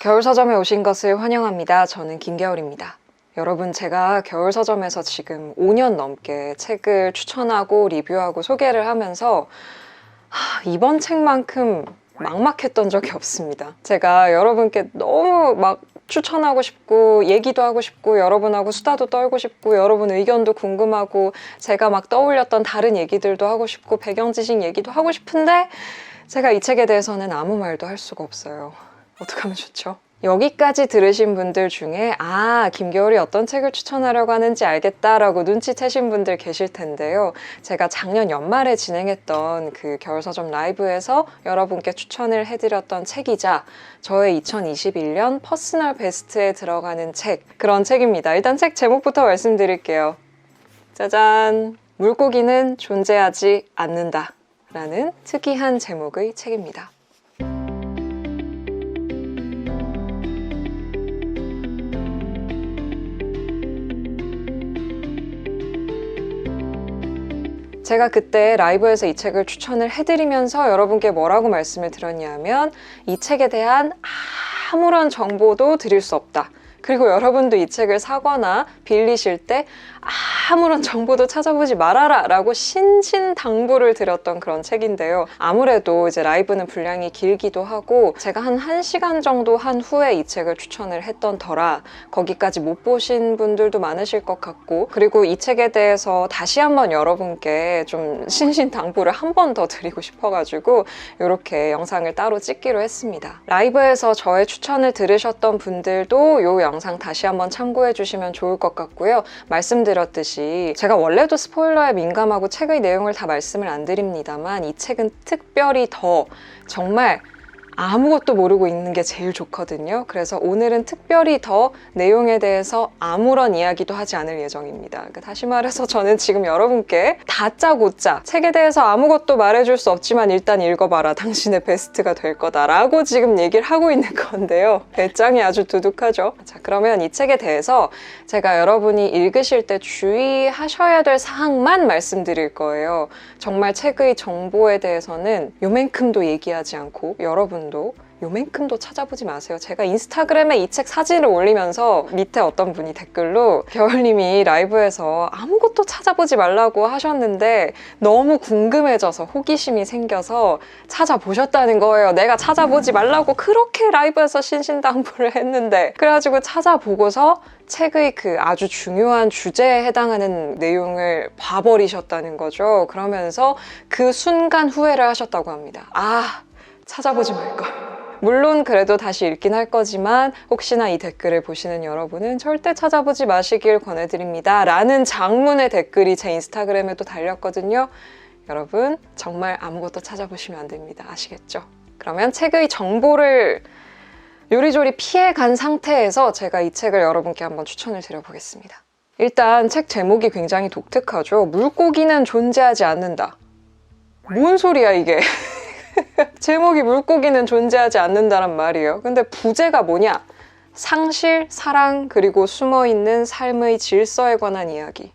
겨울서점에 오신 것을 환영합니다. 저는 김겨울입니다. 여러분, 제가 겨울서점에서 지금 5년 넘게 책을 추천하고 리뷰하고 소개를 하면서 이번 책만큼 막막했던 적이 없습니다. 제가 여러분께 너무 막 추천하고 싶고 얘기도 하고 싶고 여러분하고 수다도 떨고 싶고 여러분 의견도 궁금하고 제가 막 떠올렸던 다른 얘기들도 하고 싶고 배경지식 얘기도 하고 싶은데 제가 이 책에 대해서는 아무 말도 할 수가 없어요. 어떡하면 좋죠? 여기까지 들으신 분들 중에 김겨울이 어떤 책을 추천하려고 하는지 알겠다라고 눈치채신 분들 계실 텐데요. 제가 작년 연말에 진행했던 그 겨울서점 라이브에서 여러분께 추천을 해드렸던 책이자 저의 2021년 퍼스널 베스트에 들어가는 책, 그런 책입니다. 일단 책 제목부터 말씀드릴게요. 짜잔! 물고기는 존재하지 않는다 라는 특이한 제목의 책입니다. 제가 그때 라이브에서 이 책을 추천을 해드리면서 여러분께 뭐라고 말씀을 드렸냐면 이 책에 대한 아무런 정보도 드릴 수 없다. 그리고 여러분도 이 책을 사거나 빌리실 때 아무런 정보도 찾아보지 말아라 라고 신신당부를 드렸던 그런 책인데요. 아무래도 이제 라이브는 분량이 길기도 하고 제가 한 1시간 정도 한 후에 이 책을 추천을 했던 터라 거기까지 못 보신 분들도 많으실 것 같고, 그리고 이 책에 대해서 다시 한번 여러분께 좀 신신당부를 한 번 더 드리고 싶어가지고 이렇게 영상을 따로 찍기로 했습니다. 라이브에서 저의 추천을 들으셨던 분들도 이 영상 다시 한번 참고해 주시면 좋을 것 같고요. 말씀드렸듯이 제가 원래도 스포일러에 민감하고 책의 내용을 다 말씀을 안 드립니다만 이 책은 특별히 더 정말 아무것도 모르고 읽는 게 제일 좋거든요. 그래서 오늘은 특별히 더 내용에 대해서 아무런 이야기도 하지 않을 예정입니다. 그러니까 다시 말해서 저는 지금 여러분께 다짜고짜 책에 대해서 아무것도 말해줄 수 없지만 일단 읽어봐라. 당신의 베스트가 될 거다라고 지금 얘기를 하고 있는 건데요. 배짱이 아주 두둑하죠. 자, 그러면 이 책에 대해서 제가 여러분이 읽으실 때 주의하셔야 될 사항만 말씀드릴 거예요. 정말 책의 정보에 대해서는 요만큼도 얘기하지 않고 여러분도 요만큼도 찾아보지 마세요. 제가 인스타그램에 이 책 사진을 올리면서 밑에 어떤 분이 댓글로 겨울님이 라이브에서 아무것도 찾아보지 말라고 하셨는데 너무 궁금해져서 호기심이 생겨서 찾아보셨다는 거예요. 내가 찾아보지 말라고 그렇게 라이브에서 신신당부를 했는데, 그래가지고 찾아보고서 책의 그 아주 중요한 주제에 해당하는 내용을 봐버리셨다는 거죠. 그러면서 그 순간 후회를 하셨다고 합니다. 찾아보지 말걸. 물론 그래도 다시 읽긴 할 거지만 혹시나 이 댓글을 보시는 여러분은 절대 찾아보지 마시길 권해드립니다 라는 장문의 댓글이 제 인스타그램에도 달렸거든요. 여러분 정말 아무것도 찾아보시면 안 됩니다. 아시겠죠? 그러면 책의 정보를 요리조리 피해간 상태에서 제가 이 책을 여러분께 한번 추천을 드려보겠습니다. 일단 책 제목이 굉장히 독특하죠. 물고기는 존재하지 않는다. 뭔 소리야 이게. 제목이 물고기는 존재하지 않는다란 말이에요. 근데 부제가 뭐냐? 상실, 사랑, 그리고 숨어있는 삶의 질서에 관한 이야기.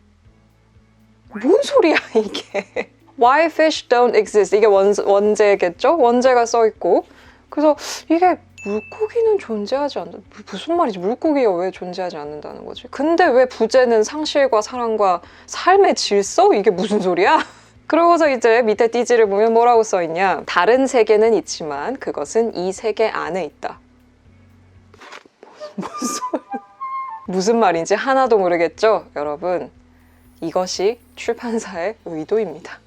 뭔 소리야 이게. Why fish don't exist. 이게 원제겠죠? 원제가 써있고. 그래서 이게 물고기는 존재하지 않는다. 무슨 말이지? 물고기가 왜 존재하지 않는다는 거지? 근데 왜 부제는 상실과 사랑과 삶의 질서? 이게 무슨 소리야? 그러고서 이제 밑에 띠지를 보면 뭐라고 써있냐? 다른 세계는 있지만 그것은 이 세계 안에 있다. 무슨 말인지 하나도 모르겠죠? 여러분, 이것이 출판사의 의도입니다.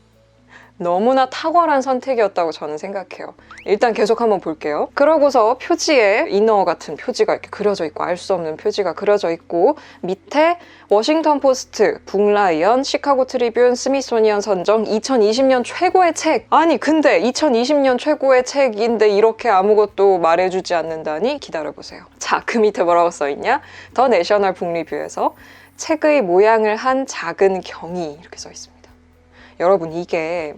너무나 탁월한 선택이었다고 저는 생각해요. 일단 계속 한번 볼게요. 그러고서 표지에 인어 같은 표지가 이렇게 그려져 있고 알 수 없는 표지가 그려져 있고 밑에 워싱턴 포스트, 북라이언, 시카고 트리뷴, 스미소니언 선정 2020년 최고의 책. 아니 근데 2020년 최고의 책인데 이렇게 아무것도 말해주지 않는다니? 기다려보세요. 자, 그 밑에 뭐라고 써있냐? 더 내셔널 북리뷰에서 책의 모양을 한 작은 경이 이렇게 써있습니다. 여러분 이게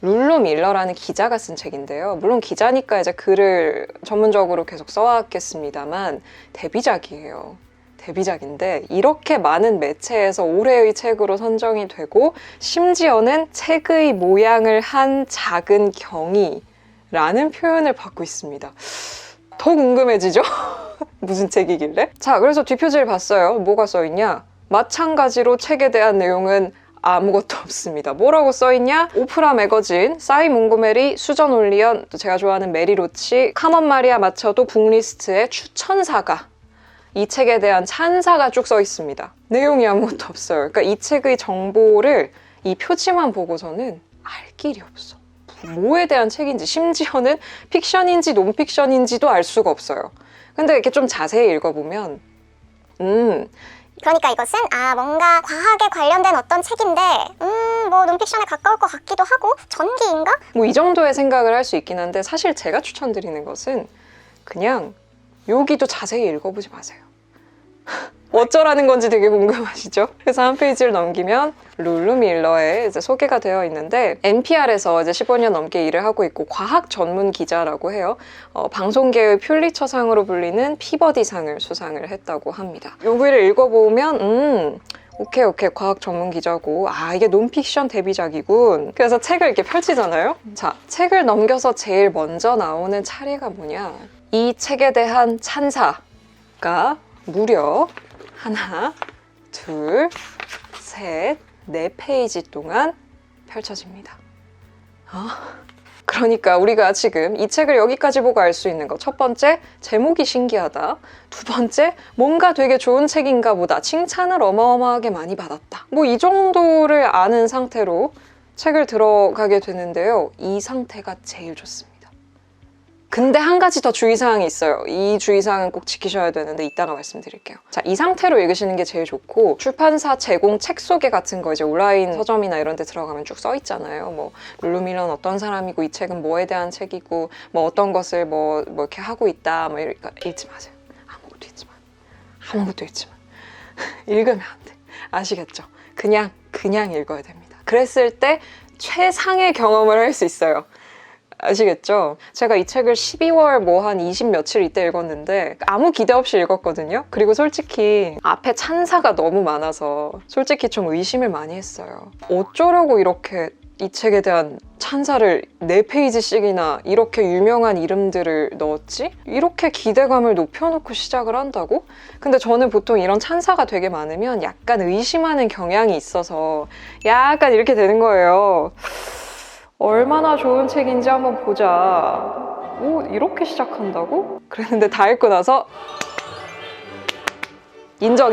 룰루 밀러라는 기자가 쓴 책인데요. 물론 기자니까 이제 글을 전문적으로 계속 써왔겠습니다만 데뷔작이에요. 데뷔작인데 이렇게 많은 매체에서 올해의 책으로 선정이 되고 심지어는 책의 모양을 한 작은 경이라는 표현을 받고 있습니다. 더 궁금해지죠? 무슨 책이길래? 자, 그래서 뒷표지를 봤어요. 뭐가 써있냐? 마찬가지로 책에 대한 내용은 아무것도 없습니다. 뭐라고 써있냐? 오프라 매거진, 싸이 몽고메리, 수전 올리언, 또 제가 좋아하는 메리 로치, 카먼 마리아 마차도 북리스트의 추천사가, 이 책에 대한 찬사가 쭉 써 있습니다. 내용이 아무것도 없어요. 그러니까 이 책의 정보를 이 표지만 보고서는 알 길이 없어. 뭐에 대한 책인지, 심지어는 픽션인지 논픽션인지도 알 수가 없어요. 근데 이렇게 좀 자세히 읽어보면 그러니까 이것은 뭔가 과학에 관련된 어떤 책인데 뭐 논픽션에 가까울 것 같기도 하고 전기인가? 뭐 이 정도의 생각을 할 수 있긴 한데 사실 제가 추천드리는 것은 그냥 여기도 자세히 읽어보지 마세요. 어쩌라는 건지 되게 궁금하시죠? 그래서 한 페이지를 넘기면 룰루 밀러의 이제 소개가 되어 있는데 NPR에서 이제 15년 넘게 일을 하고 있고 과학 전문 기자라고 해요. 방송계의 퓰리처상으로 불리는 피버디상을 수상을 했다고 합니다. 요 글을 읽어보면 오케이 과학 전문 기자고 이게 논픽션 데뷔작이군. 그래서 책을 이렇게 펼치잖아요. 자, 책을 넘겨서 제일 먼저 나오는 차례가 뭐냐? 이 책에 대한 찬사가 무려 하나, 둘, 셋, 네 페이지 동안 펼쳐집니다. 그러니까 우리가 지금 이 책을 여기까지 보고 알 수 있는 거, 첫 번째, 제목이 신기하다. 두 번째, 뭔가 되게 좋은 책인가 보다. 칭찬을 어마어마하게 많이 받았다. 뭐 이 정도를 아는 상태로 책을 들어가게 되는데요. 이 상태가 제일 좋습니다. 근데 한 가지 더 주의사항이 있어요. 이 주의사항은 꼭 지키셔야 되는데 이따가 말씀드릴게요. 자, 이 상태로 읽으시는 게 제일 좋고 출판사 제공 책 소개 같은 거 이제 온라인 서점이나 이런 데 들어가면 쭉 써 있잖아요. 뭐 룰루 밀러는 어떤 사람이고 이 책은 뭐에 대한 책이고 뭐 어떤 것을 뭐 이렇게 하고 있다. 뭐 이러니까 읽지 마세요. 아무것도 읽지 마. 아무것도 읽지 마. 읽으면 안 돼. 아시겠죠? 그냥 읽어야 됩니다. 그랬을 때 최상의 경험을 할 수 있어요. 아시겠죠? 제가 이 책을 12월 뭐 한 20 며칠 이때 읽었는데 아무 기대 없이 읽었거든요. 그리고 솔직히 앞에 찬사가 너무 많아서 솔직히 좀 의심을 많이 했어요. 어쩌려고 이렇게 이 책에 대한 찬사를 4페이지씩이나 이렇게 유명한 이름들을 넣었지? 이렇게 기대감을 높여놓고 시작을 한다고? 근데 저는 보통 이런 찬사가 되게 많으면 약간 의심하는 경향이 있어서 약간 이렇게 되는 거예요. 얼마나 좋은 책인지 한번 보자. 오, 이렇게 시작한다고? 그랬는데 다 읽고 나서 인정.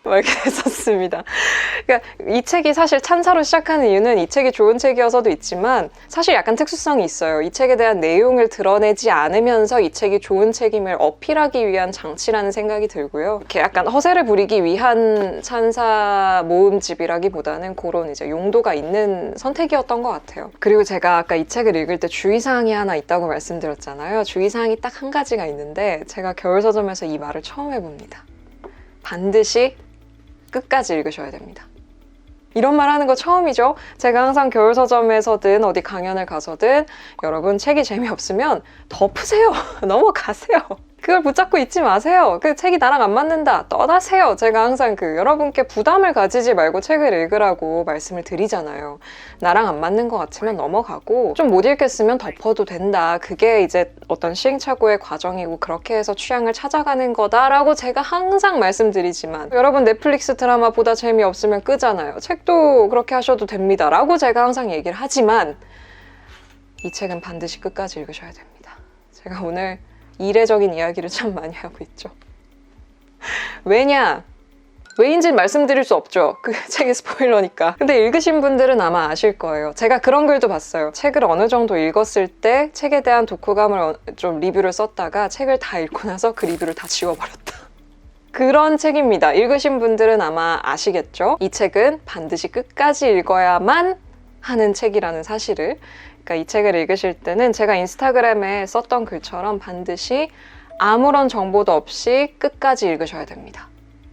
막 이렇게 했었습니다. 그러니까 이 책이 사실 찬사로 시작하는 이유는 이 책이 좋은 책이어서도 있지만 사실 약간 특수성이 있어요. 이 책에 대한 내용을 드러내지 않으면서 이 책이 좋은 책임을 어필하기 위한 장치라는 생각이 들고요. 이렇게 약간 허세를 부리기 위한 찬사 모음집이라기보다는 그런 이제 용도가 있는 선택이었던 것 같아요. 그리고 제가 아까 이 책을 읽을 때 주의사항이 하나 있다고 말씀드렸잖아요. 주의사항이 딱 한 가지가 있는데 제가 겨울서점에서 이 말을 처음 해봅니다. 반드시 끝까지 읽으셔야 됩니다. 이런 말 하는 거 처음이죠? 제가 항상 겨울서점에서든 어디 강연을 가서든 여러분 책이 재미없으면 덮으세요. 넘어가세요. 그걸 붙잡고 있지 마세요. 그 책이 나랑 안 맞는다. 떠나세요. 제가 항상 여러분께 부담을 가지지 말고 책을 읽으라고 말씀을 드리잖아요. 나랑 안 맞는 것 같으면 넘어가고 좀 못 읽겠으면 덮어도 된다. 그게 이제 어떤 시행착오의 과정이고 그렇게 해서 취향을 찾아가는 거다라고 제가 항상 말씀드리지만 여러분 넷플릭스 드라마 보다 재미없으면 끄잖아요. 책도 그렇게 하셔도 됩니다. 라고 제가 항상 얘기를 하지만 이 책은 반드시 끝까지 읽으셔야 됩니다. 제가 오늘 이례적인 이야기를 참 많이 하고 있죠. 왜인지는 말씀드릴 수 없죠. 그 책의 스포일러니까. 근데 읽으신 분들은 아마 아실 거예요. 제가 그런 글도 봤어요. 책을 어느 정도 읽었을 때 책에 대한 독후감을 좀 리뷰를 썼다가 책을 다 읽고 나서 그 리뷰를 다 지워버렸다. 그런 책입니다. 읽으신 분들은 아마 아시겠죠? 이 책은 반드시 끝까지 읽어야만 하는 책이라는 사실을. 그러니까 이 책을 읽으실 때는 제가 인스타그램에 썼던 글처럼 반드시 아무런 정보도 없이 끝까지 읽으셔야 됩니다.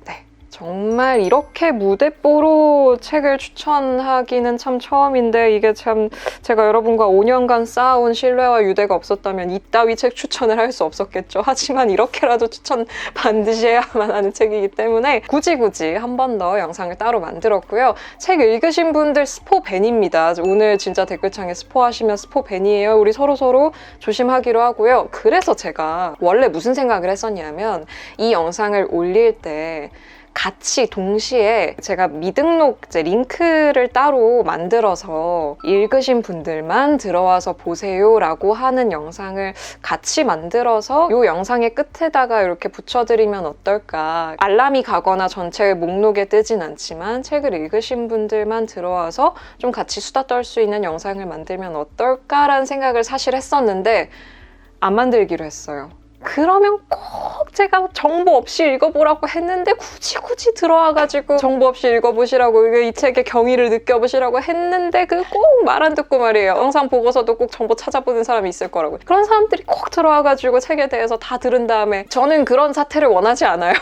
네, 정말 이렇게 무대뽀로 책을 추천하기는 참 처음인데 이게 참 제가 여러분과 5년간 쌓아온 신뢰와 유대가 없었다면 이따위 책 추천을 할 수 없었겠죠. 하지만 이렇게라도 추천 반드시 해야만 하는 책이기 때문에 굳이 한 번 더 영상을 따로 만들었고요. 책 읽으신 분들 스포 밴입니다. 오늘 진짜 댓글창에 스포하시면 스포 밴이에요. 우리 서로 조심하기로 하고요. 그래서 제가 원래 무슨 생각을 했었냐면 이 영상을 올릴 때 같이 동시에 제가 미등록 링크를 따로 만들어서 읽으신 분들만 들어와서 보세요 라고 하는 영상을 같이 만들어서 이 영상의 끝에다가 이렇게 붙여드리면 어떨까. 알람이 가거나 전체 목록에 뜨진 않지만 책을 읽으신 분들만 들어와서 좀 같이 수다 떨 수 있는 영상을 만들면 어떨까라는 생각을 사실 했었는데 안 만들기로 했어요. 그러면 꼭 제가 정보 없이 읽어보라고 했는데 굳이 들어와가지고 정보 없이 읽어보시라고 이 책의 경위를 느껴보시라고 했는데 그 꼭 말 안 듣고 말이에요. 영상 보고서도 꼭 정보 찾아보는 사람이 있을 거라고. 그런 사람들이 꼭 들어와가지고 책에 대해서 다 들은 다음에 저는 그런 사태를 원하지 않아요.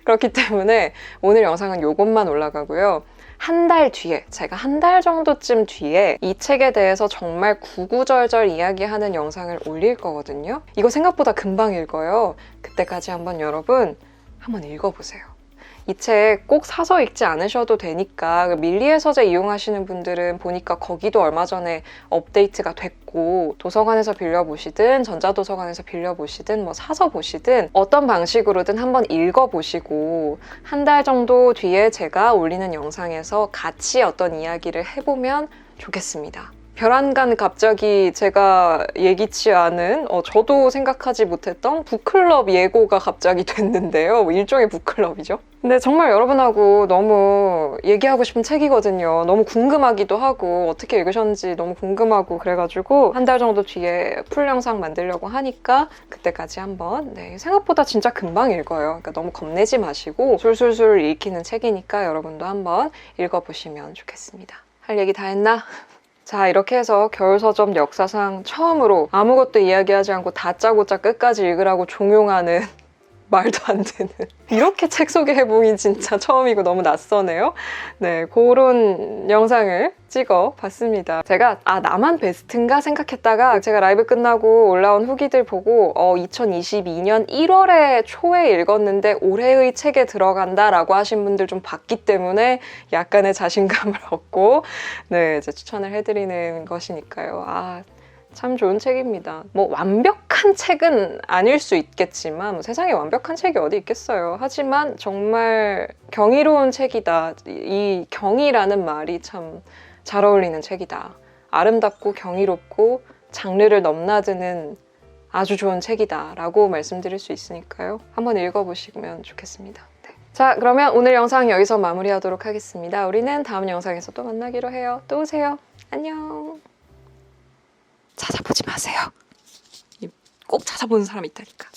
그렇기 때문에 오늘 영상은 이것만 올라가고요. 한 달 뒤에, 제가 한 달 정도쯤 뒤에 이 책에 대해서 정말 구구절절 이야기하는 영상을 올릴 거거든요. 이거 생각보다 금방 읽어요. 그때까지 한번 여러분 한번 읽어보세요. 이 책 꼭 사서 읽지 않으셔도 되니까 밀리의 서재 이용하시는 분들은 보니까 거기도 얼마 전에 업데이트가 됐고 도서관에서 빌려보시든 전자도서관에서 빌려보시든 뭐 사서 보시든 어떤 방식으로든 한번 읽어보시고 한 달 정도 뒤에 제가 올리는 영상에서 같이 어떤 이야기를 해보면 좋겠습니다. 별안간 갑자기 제가 예기치 않은 저도 생각하지 못했던 북클럽 예고가 갑자기 됐는데요. 일종의 북클럽이죠. 근데 정말 여러분하고 너무 얘기하고 싶은 책이거든요. 너무 궁금하기도 하고 어떻게 읽으셨는지 너무 궁금하고 그래가지고 한 달 정도 뒤에 풀 영상 만들려고 하니까 그때까지 한번 생각보다 진짜 금방 읽어요. 그러니까 너무 겁내지 마시고 술술술 읽히는 책이니까 여러분도 한번 읽어보시면 좋겠습니다. 할 얘기 다 했나? 자, 이렇게 해서 겨울서점 역사상 처음으로 아무것도 이야기하지 않고 다짜고짜 끝까지 읽으라고 종용하는 말도 안 되는 이렇게 책 소개 해보긴 진짜 처음이고 너무 낯서네요. 네, 그런 영상을 찍어봤습니다. 제가 나만 베스트인가 생각했다가 제가 라이브 끝나고 올라온 후기들 보고 2022년 1월에 초에 읽었는데 올해의 책에 들어간다라고 하신 분들 좀 봤기 때문에 약간의 자신감을 얻고 이제 추천을 해드리는 것이니까요. 참 좋은 책입니다. 뭐 완벽한 책은 아닐 수 있겠지만 세상에 완벽한 책이 어디 있겠어요. 하지만 정말 경이로운 책이다. 이 경이라는 말이 참 잘 어울리는 책이다. 아름답고 경이롭고 장르를 넘나드는 아주 좋은 책이다 라고 말씀드릴 수 있으니까요. 한번 읽어보시면 좋겠습니다. 자, 그러면 오늘 영상 여기서 마무리하도록 하겠습니다. 우리는 다음 영상에서 또 만나기로 해요. 또 오세요. 안녕. 찾아보지 마세요. 꼭 찾아보는 사람 있다니까.